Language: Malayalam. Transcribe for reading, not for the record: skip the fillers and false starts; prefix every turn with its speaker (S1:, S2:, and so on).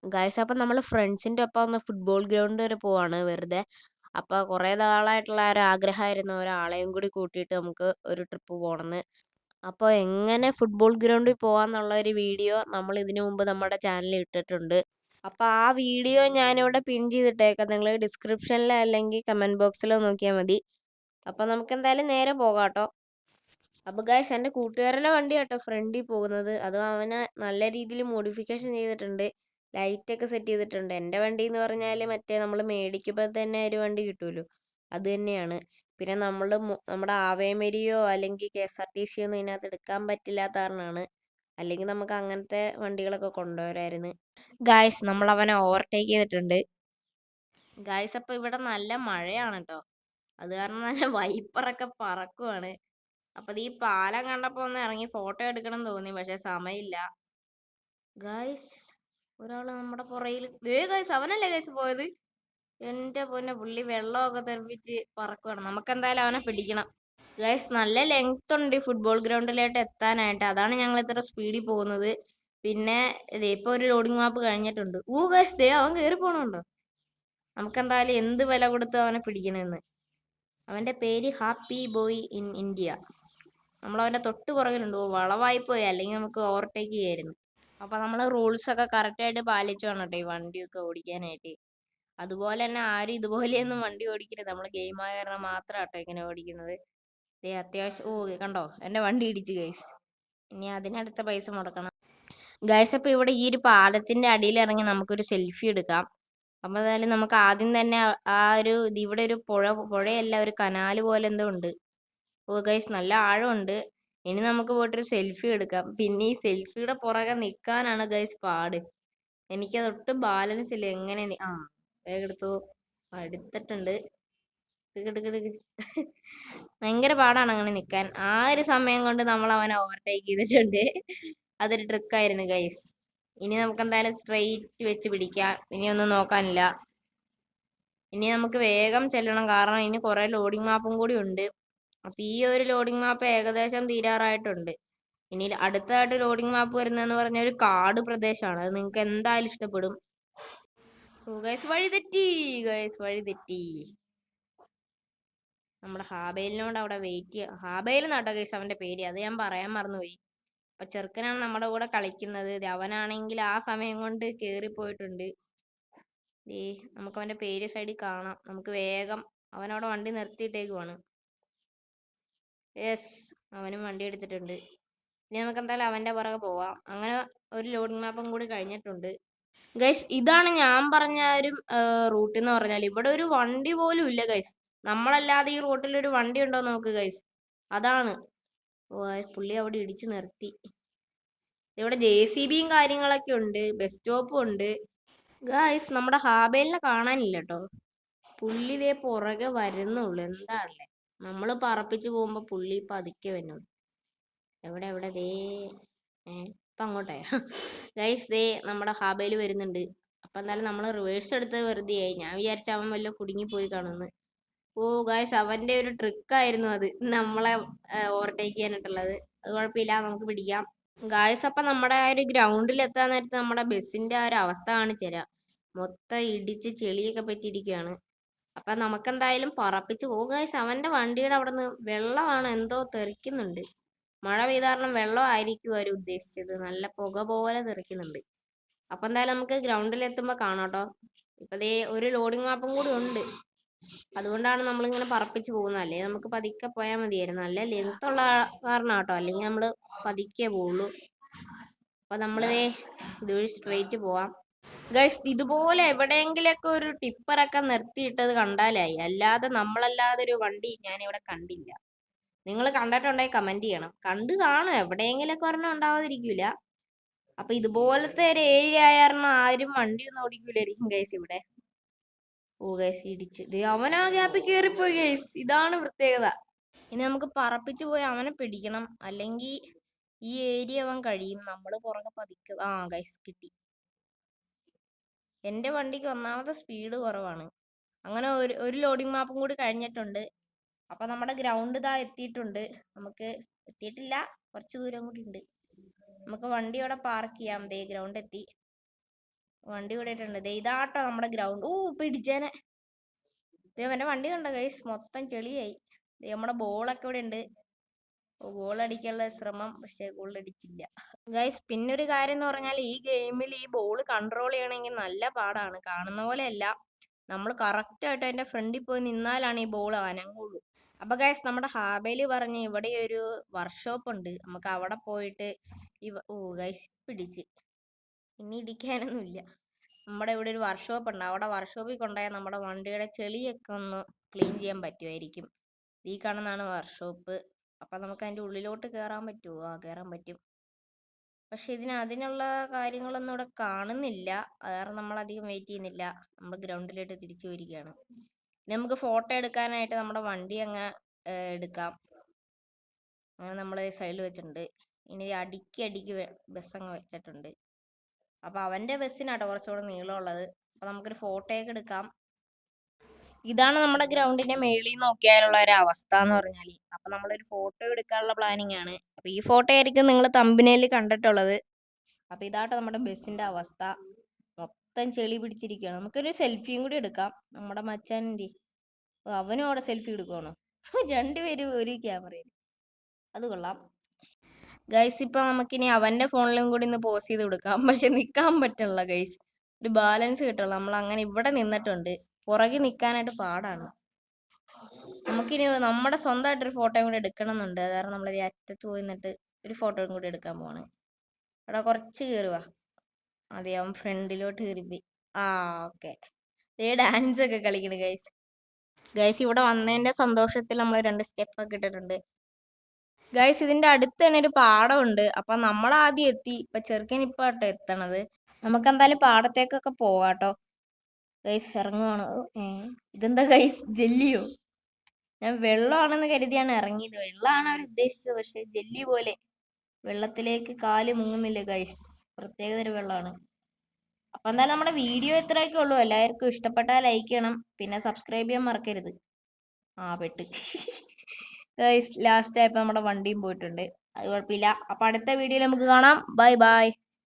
S1: ഗായ്സ് അപ്പം നമ്മൾ ഫ്രണ്ട്സിൻ്റെ ഒപ്പം ഒന്ന് ഫുട്ബോൾ ഗ്രൗണ്ട് വരെ പോവാണ് വെറുതെ. അപ്പോൾ കുറേ നാളായിട്ടുള്ള ഒരു ആഗ്രഹമായിരുന്നു ഒരാളെയും കൂടി കൂട്ടിയിട്ട് നമുക്ക് ഒരു ട്രിപ്പ് പോകണമെന്ന്. അപ്പോൾ എങ്ങനെ ഫുട്ബോൾ ഗ്രൗണ്ടിൽ പോകാമെന്നുള്ള ഒരു വീഡിയോ നമ്മൾ ഇതിനു മുമ്പ് നമ്മുടെ ചാനലിൽ ഇട്ടിട്ടുണ്ട്. അപ്പോൾ ആ വീഡിയോ ഞാനിവിടെ പിൻ ചെയ്തിട്ടേക്കാം. നിങ്ങൾ ഡിസ്ക്രിപ്ഷനിലോ അല്ലെങ്കിൽ കമൻറ്റ് ബോക്സിലോ നോക്കിയാൽ മതി. അപ്പോൾ നമുക്ക് എന്തായാലും നേരെ പോകാം കേട്ടോ. അപ്പോൾ ഗായ്സ് എൻ്റെ കൂട്ടുകാരൻ്റെ വണ്ടി കേട്ടോ ഫ്രണ്ടിൽ പോകുന്നത്. അതും അവന് നല്ല രീതിയിൽ മോഡിഫിക്കേഷൻ ചെയ്തിട്ടുണ്ട്. ലൈറ്റൊക്കെ സെറ്റ് ചെയ്തിട്ടുണ്ട്. എൻ്റെ വണ്ടി എന്ന് പറഞ്ഞാൽ മറ്റേ നമ്മൾ മേടിക്കുമ്പോൾ തന്നെ ഒരു വണ്ടി കിട്ടുമല്ലോ, അത് തന്നെയാണ്. പിന്നെ നമ്മുടെ ആവേമരിയോ അല്ലെങ്കിൽ KSRTC ഒന്നും ഇതിനകത്ത് എടുക്കാൻ പറ്റില്ലാത്ത കാരണമാണ്. അല്ലെങ്കിൽ നമുക്ക് അങ്ങനത്തെ വണ്ടികളൊക്കെ കൊണ്ടുവരായിരുന്നു. ഗായ്സ് നമ്മൾ അവനെ ഓവർടേക്ക് ചെയ്തിട്ടുണ്ട്. ഗായ്സ് അപ്പോൾ ഇവിടെ നല്ല മഴയാണ് കേട്ടോ. അത് കാരണം നല്ല വൈപ്പറൊക്കെ പറക്കുവാണ്. അപ്പോൾ ഈ പാലം കണ്ടപ്പോൾ ഒന്ന് ഇറങ്ങി ഫോട്ടോ എടുക്കണം തോന്നി, പക്ഷെ സമയമില്ല. ഗായ്സ് ഒരാൾ നമ്മുടെ പുറയിൽ, ഗായ്സ് അവനല്ലേ ഗായ്സ് പോയത്? എൻ്റെ പൊന്നെ, പുള്ളി വെള്ളമൊക്കെ തെറിപ്പിച്ച് പറക്കുവാണ്. നമുക്കെന്തായാലും അവനെ പിടിക്കണം. ഗായ്സ് നല്ല ലെങ്ത് ഉണ്ട് ഈ ഫുട്ബോൾ ഗ്രൗണ്ടിലായിട്ട് എത്താനായിട്ട്. അതാണ് ഞങ്ങൾ ഇത്ര സ്പീഡിൽ പോകുന്നത്. പിന്നെ ഇപ്പോൾ ഒരു ലോഡിംഗ് മാപ്പ് കഴിഞ്ഞിട്ടുണ്ട്. ഗായ്സ് അവൻ കയറി പോകണുണ്ടോ? നമുക്കെന്തായാലും എന്ത് വില കൊടുത്ത് അവനെ പിടിക്കണമെന്ന്. അവൻ്റെ പേര് ഹാപ്പി ബോയ് ഇൻ ഇന്ത്യ. നമ്മളവൻ്റെ തൊട്ട് പുറകിലുണ്ട്. വളവായി പോയി, അല്ലെങ്കിൽ നമുക്ക് ഓവർടേക്ക് ചെയ്യായിരുന്നു. അപ്പോൾ നമ്മൾ റൂൾസൊക്കെ കറക്റ്റായിട്ട് പാലിച്ചു വേണം കേട്ടോ ഈ വണ്ടിയൊക്കെ ഓടിക്കാനായിട്ട്. അതുപോലെ തന്നെ ആരും ഇതുപോലെയൊന്നും വണ്ടി ഓടിക്കരുത്. നമ്മൾ ഗെയിം ആയ കാരണം മാത്രം കേട്ടോ ഇങ്ങനെ ഓടിക്കുന്നത്. അത്യാവശ്യം കണ്ടോ എൻ്റെ വണ്ടി ഇടിച്ച് ഗൈസ്. ഇനി അതിനടുത്ത പൈസ മുടക്കണം. ഗൈസ് അപ്പോൾ ഇവിടെ ഈ ഒരു പാലത്തിൻ്റെ അടിയിൽ ഇറങ്ങി നമുക്കൊരു സെൽഫി എടുക്കാം. അപ്പോൾ എന്തായാലും നമുക്ക് ആദ്യം തന്നെ ഇവിടെ ഒരു പുഴയല്ല, ഒരു കനാല് പോലെ എന്തോ ഉണ്ട്. ഗൈസ് നല്ല ആഴമുണ്ട്. ഇനി നമുക്ക് പോയിട്ടൊരു സെൽഫി എടുക്കാം. പിന്നെ ഈ സെൽഫിയുടെ പുറകെ നിൽക്കാനാണ് ഗൈസ് പാട്. എനിക്കതൊട്ടും ബാലൻസ് ഇല്ല. എങ്ങനെ വേഗം എടുത്തു, എടുത്തിട്ടുണ്ട്. ഭയങ്കര പാടാണ് അങ്ങനെ നിൽക്കാൻ. ആ ഒരു സമയം കൊണ്ട് നമ്മൾ അവനെ ഓവർടേക്ക് ചെയ്തിട്ടുണ്ട്. അതൊരു ട്രിക്കായിരുന്നു ഗൈസ്. ഇനി നമുക്ക് എന്തായാലും സ്ട്രെയിറ്റ് വെച്ച് പിടിക്കാം. ഇനി ഒന്നും നോക്കാനില്ല. ഇനി നമുക്ക് വേഗം ചെല്ലണം, കാരണം ഇനി കുറേ ലോഡിംഗ് മാപ്പും കൂടി ഉണ്ട്. അപ്പം ഈ ഒരു ലോഡിംഗ് മാപ്പ് ഏകദേശം തീരാറായിട്ടുണ്ട്. ഇനി അടുത്തതായിട്ട് ലോഡിംഗ് മാപ്പ് വരുന്നതെന്ന് പറഞ്ഞാൽ ഒരു കാട് പ്രദേശമാണ്. അത് നിങ്ങൾക്ക് എന്തായാലും ഇഷ്ടപ്പെടും. ഗൈസ് വഴി തെറ്റി, ഗൈസ് വഴി തെറ്റി. നമ്മുടെ ഹാബേലിനോട് അവിടെ വെയിറ്റ് ചെയ്യുക. ഹാബേൽ എന്നാട്ടോ ഗൈസ് അവൻ്റെ പേര്, അത് ഞാൻ പറയാൻ മറന്നുപോയി. അപ്പം ചെറുക്കനാണ് നമ്മുടെ കൂടെ കളിക്കുന്നത്. അവനാണെങ്കിൽ ആ സമയം കൊണ്ട് കയറിപ്പോയിട്ടുണ്ട്. നമുക്ക് അവൻ്റെ പേര് സൈഡിൽ കാണാം. നമുക്ക് വേഗം അവനവിടെ വണ്ടി നിർത്തിയിട്ടേക്കുവാണ്. യെസ്, അവനും വണ്ടി എടുത്തിട്ടുണ്ട്. ഇനി നമുക്ക് എന്തായാലും അവൻ്റെ പുറകെ പോവാം. അങ്ങനെ ഒരു ലോഡിംഗ് മാപ്പും കൂടി കഴിഞ്ഞിട്ടുണ്ട്. ഗൈസ് ഇതാണ് ഞാൻ പറഞ്ഞ ഒരു റൂട്ട് എന്ന് പറഞ്ഞാൽ ഇവിടെ ഒരു വണ്ടി പോലും ഇല്ല ഗൈസ്. നമ്മളല്ലാതെ ഈ റൂട്ടിൽ ഒരു വണ്ടി ഉണ്ടോ നോക്ക് ഗൈസ്. അതാണ്. പുള്ളി അവിടെ ഇടിച്ച് നിർത്തി. ഇവിടെ JCBയും കാര്യങ്ങളൊക്കെ ഉണ്ട്, ബസ് സ്റ്റോപ്പും ഉണ്ട്. ഗൈസ് നമ്മുടെ ഹാബേലിനെ കാണാനില്ല കേട്ടോ. പുള്ളി ഇതേ പുറകെ വരുന്നുള്ളൂ. എന്താണല്ലേ, നമ്മൾ പറപ്പിച്ച് പോകുമ്പോൾ പുള്ളി പതുക്കെ വരുന്നുള്ളൂ. എവിടെ ഇപ്പം അങ്ങോട്ടേ ഗൈസ് നമ്മുടെ ഹാബേൽ വരുന്നുണ്ട്. അപ്പം എന്തായാലും നമ്മൾ റിവേഴ്സ് എടുത്ത് വെറുതെയായി. ഞാൻ വിചാരിച്ച അവൻ വല്ല കുടുങ്ങിപ്പോയി കാണുമെന്ന്. ഗൈസ് അവൻ്റെ ഒരു ട്രിക്കായിരുന്നു അത്, നമ്മളെ ഓവർടേക്ക് ചെയ്യാനായിട്ടുള്ളത്. അത് കുഴപ്പമില്ല, നമുക്ക് പിടിക്കാം. ഗായ്സ് അപ്പം നമ്മുടെ ആ ഒരു ഗ്രൗണ്ടിൽ എത്താൻ നേരത്ത് നമ്മുടെ ബസ്സിൻ്റെ ആ ഒരു അവസ്ഥ കാണിച്ചു തരാം. മൊത്തം ഇടിച്ച് ചെളിയൊക്കെ പറ്റിയിരിക്കുകയാണ്. അപ്പം നമുക്കെന്തായാലും പറപ്പിച്ച് ഗായ്സ്. അവൻ്റെ വണ്ടിയുടെ അവിടെ നിന്ന് വെള്ളമാണ് എന്തോ തെറിക്കുന്നുണ്ട്. മഴ പെയ്ത കാരണം വെള്ളമായിരിക്കും അവർ ഉദ്ദേശിച്ചത്. നല്ല പുക പോലെ തെറിക്കുന്നുണ്ട്. അപ്പം എന്തായാലും നമുക്ക് ഗ്രൗണ്ടിൽ എത്തുമ്പോൾ കാണാം കേട്ടോ. ഇപ്പം ഒരു ലോഡിംഗ് മാപ്പും കൂടി ഉണ്ട്. അതുകൊണ്ടാണ് നമ്മളിങ്ങനെ പറപ്പിച്ച് പോകുന്നത്. അല്ലെങ്കിൽ നമുക്ക് പതുക്കെ പോയാൽ മതിയായിരുന്നു. നല്ല ലെങ്ത് ഉള്ള കാരണം കേട്ടോ, അല്ലെങ്കിൽ നമ്മൾ പതുക്കെ പോവുള്ളൂ. അപ്പം നമ്മളിതേ ഇതുവഴി സ്ട്രെയിറ്റ് പോവാം. ഗൈസ് ഇതുപോലെ എവിടെയെങ്കിലൊക്കെ ഒരു ടിപ്പറൊക്കെ നിർത്തിയിട്ടത് കണ്ടാലായി. അല്ലാതെ നമ്മളല്ലാതെ ഒരു വണ്ടി ഞാനിവിടെ കണ്ടില്ല. നിങ്ങൾ കണ്ടിട്ടുണ്ടെങ്കിൽ കമൻറ്റ് ചെയ്യണം. കണ്ടു കാണും, എവിടെയെങ്കിലൊക്കെ ഒരെണ്ണം ഉണ്ടാവാതിരിക്കില്ല. അപ്പം ഇതുപോലത്തെ ഒരു ഏരിയ ആയ കാരണം ആരും വണ്ടിയൊന്നും ഓടിക്കൂലായിരിക്കും ഗൈസ് ഇവിടെ. ഗൈസ് ഇടിച്ച് അവനാ ഗ്യാപ്പിൽ കയറിപ്പോയി ഗൈസ്. ഇതാണ് പ്രത്യേകത. ഇനി നമുക്ക് പറപ്പിച്ച് പോയി അവനെ പിടിക്കണം, അല്ലെങ്കിൽ ഈ ഏരിയ അവൻ കഴിയും. നമ്മൾ പുറകെ പതിക്ക്. ഗൈസ് കിട്ടി. എൻ്റെ വണ്ടിക്ക് ഒന്നാമത്തെ സ്പീഡ് കുറവാണ്. അങ്ങനെ ഒരു ലോഡിംഗ് മാപ്പും കൂടി കഴിഞ്ഞിട്ടുണ്ട്. അപ്പം നമ്മുടെ ഗ്രൗണ്ട് ഇതാ എത്തിയിട്ടുണ്ട്. നമുക്ക് എത്തിയിട്ടില്ല, കുറച്ച് ദൂരം കൂടി ഉണ്ട്. നമുക്ക് വണ്ടി അവിടെ പാർക്ക് ചെയ്യാം. ഗ്രൗണ്ട് എത്തി. വണ്ടി വിടയിട്ടുണ്ട്. ദേ ഇതാട്ടോ നമ്മുടെ ഗ്രൗണ്ട്. പിടിച്ചേനെ. ദേ അവന്റെ വണ്ടി കണ്ടോ ഗൈസ്, മൊത്തം ചെളിയായി. ദേ നമ്മുടെ ബോളൊക്കെ ഇവിടെ ഉണ്ട്. ഗോൾ അടിക്കാനുള്ള ശ്രമം, പക്ഷെ ഗോൾ അടിച്ചില്ല. ഗൈസ് പിന്നെ ഒരു കാര്യം എന്ന് പറഞ്ഞാൽ ഈ ഗെയിമിൽ ഈ ബോൾ കൺട്രോൾ ചെയ്യണമെങ്കിൽ നല്ല പാടാണ്. കാണുന്ന പോലെയല്ല, നമ്മൾ കറക്റ്റ് ആയിട്ട് അതിന്റെ ഫ്രണ്ടിൽ പോയി നിന്നാലാണ് ഈ ബോൾ അനങ്ങുള്ളൂ. അപ്പൊ ഗൈസ് നമ്മുടെ ഹാബേലി പറഞ്ഞ് ഇവിടെ ഒരു വർക്ക്ഷോപ്പ് ഉണ്ട്, നമുക്ക് അവിടെ പോയിട്ട് ഗൈസ് പിടിച്ച് ഇനി ഇടിക്കാനൊന്നുമില്ല. നമ്മുടെ ഇവിടെ ഒരു വർക്ക്ഷോപ്പ് ഉണ്ട്, അവിടെ വർക്ക്ഷോപ്പിൽ കൊണ്ടുപോയാൽ നമ്മുടെ വണ്ടിയുടെ ചെളിയൊക്കെ ഒന്ന് ക്ലീൻ ചെയ്യാൻ പറ്റുമായിരിക്കും. ഈ കാണുന്നതാണ് വർക്ക്ഷോപ്പ്. അപ്പൊ നമുക്ക് അതിന്റെ ഉള്ളിലോട്ട് കയറാൻ പറ്റുമോ? കയറാൻ പറ്റും. പക്ഷെ അതിനുള്ള കാര്യങ്ങളൊന്നും ഇവിടെ കാണുന്നില്ല. കാരണം നമ്മൾ അധികം വെയിറ്റ് ചെയ്യുന്നില്ല, നമ്മൾ ഗ്രൗണ്ടിലോട്ട് തിരിച്ചു വരികയാണ്. നമുക്ക് ഫോട്ടോ എടുക്കാനായിട്ട് നമ്മുടെ വണ്ടി അങ്ങ് എടുക്കാം. അങ്ങനെ നമ്മൾ സൈഡിൽ വെച്ചിട്ടുണ്ട്. ഇനി അടുക്കി ബസ് അങ്ങ് വെച്ചിട്ടുണ്ട്. അപ്പൊ അവന്റെ ബസ്സിനാട്ടോ കുറച്ചുകൂടെ നീളമുള്ളത്. അപ്പൊ നമുക്കൊരു ഫോട്ടോയൊക്കെ എടുക്കാം. ഇതാണ് നമ്മുടെ ഗ്രൗണ്ടിന്റെ മേളിൽ നോക്കിയാലുള്ള ഒരു അവസ്ഥ എന്ന് പറഞ്ഞാൽ. അപ്പൊ നമ്മളൊരു ഫോട്ടോ എടുക്കാനുള്ള പ്ലാനിങ് ആണ്. അപ്പൊ ഈ ഫോട്ടോ ആയിരിക്കും നിങ്ങൾ തമ്പനയിൽ കണ്ടിട്ടുള്ളത്. അപ്പൊ ഇതാട്ടോ നമ്മുടെ ബസ്സിന്റെ അവസ്ഥ, മൊത്തം ചെളി പിടിച്ചിരിക്കുകയാണ്. നമുക്കൊരു സെൽഫിയും കൂടി എടുക്കാം. നമ്മുടെ മച്ചാൻ്റെ അവനും അവിടെ സെൽഫി എടുക്കണോ? രണ്ടുപേരും ഒരു ക്യാമറയിൽ, അത് കൊള്ളാം. ഗൈസ് ഇപ്പൊ നമുക്കിനി അവന്റെ ഫോണിലും കൂടി ഒന്ന് പോസ് ചെയ്ത് കൊടുക്കാം. പക്ഷെ നിക്കാൻ പറ്റില്ല ഗൈസ്, ഒരു ബാലൻസ് കിട്ടുള്ളൂ. നമ്മൾ അങ്ങനെ ഇവിടെ നിന്നിട്ടുണ്ട്, പുറകെ നിൽക്കാനായിട്ട് പാടാണ്. നമുക്കിനി നമ്മുടെ സ്വന്തമായിട്ടൊരു ഫോട്ടോയും കൂടി എടുക്കണം എന്നുണ്ട്. കാരണം നമ്മൾ ഈ അറ്റത്ത് പോയി നിന്നിട്ട് ഒരു ഫോട്ടോയും കൂടി എടുക്കാൻ പോവാണ്. അവിടെ കുറച്ച് കയറുക. അതെ, അവൻ ഫ്രണ്ടിലോട്ട് കയറിപ്പോയി. ഓക്കെ. ഡാൻസ് ഒക്കെ കളിക്കണ് ഗൈസ്. ഇവിടെ വന്നതിന്റെ സന്തോഷത്തിൽ നമ്മൾ 2 സ്റ്റെപ്പ് ഒക്കെ ഇട്ടിട്ടുണ്ട്. ഗൈസ് ഇതിന്റെ അടുത്ത് തന്നെ ഒരു പാടമുണ്ട്. അപ്പൊ നമ്മൾ ആദ്യം എത്തി, ഇപ്പൊ ചെറുക്കൻ ഇപ്പൊ ആട്ടോ എത്തണത്. നമുക്ക് എന്തായാലും പാടത്തേക്കൊക്കെ പോവാട്ടോ. ഗൈസ് ഇറങ്ങുവാണ്. ഇതെന്താ ഗൈസ്, ജെല്ലിയോ? ഞാൻ വെള്ളമാണെന്ന് കരുതിയാണ് ഇറങ്ങിയത്. വെള്ളമാണ് അവർ ഉദ്ദേശിച്ചത്, പക്ഷെ ജെല്ലി പോലെ വെള്ളത്തിലേക്ക് കാല് മുങ്ങുന്നില്ല ഗൈസ്. പ്രത്യേകതര വെള്ളമാണ്. അപ്പൊ എന്തായാലും നമ്മുടെ വീഡിയോ ഇത്രയൊക്കെ ഉള്ളൂ. എല്ലാവർക്കും ഇഷ്ടപ്പെട്ടാൽ ലൈക്ക് ചെയ്യണം, പിന്നെ സബ്സ്ക്രൈബ് ചെയ്യാൻ മറക്കരുത്. പെട്ട് ഗൈസ് ലാസ്റ്റ് ആയപ്പോ നമ്മുടെ വണ്ടിയും പോയിട്ടുണ്ട്. അത് കുഴപ്പമില്ല. അപ്പൊ അടുത്ത വീഡിയോയിൽ നമുക്ക് കാണാം. Bye bye.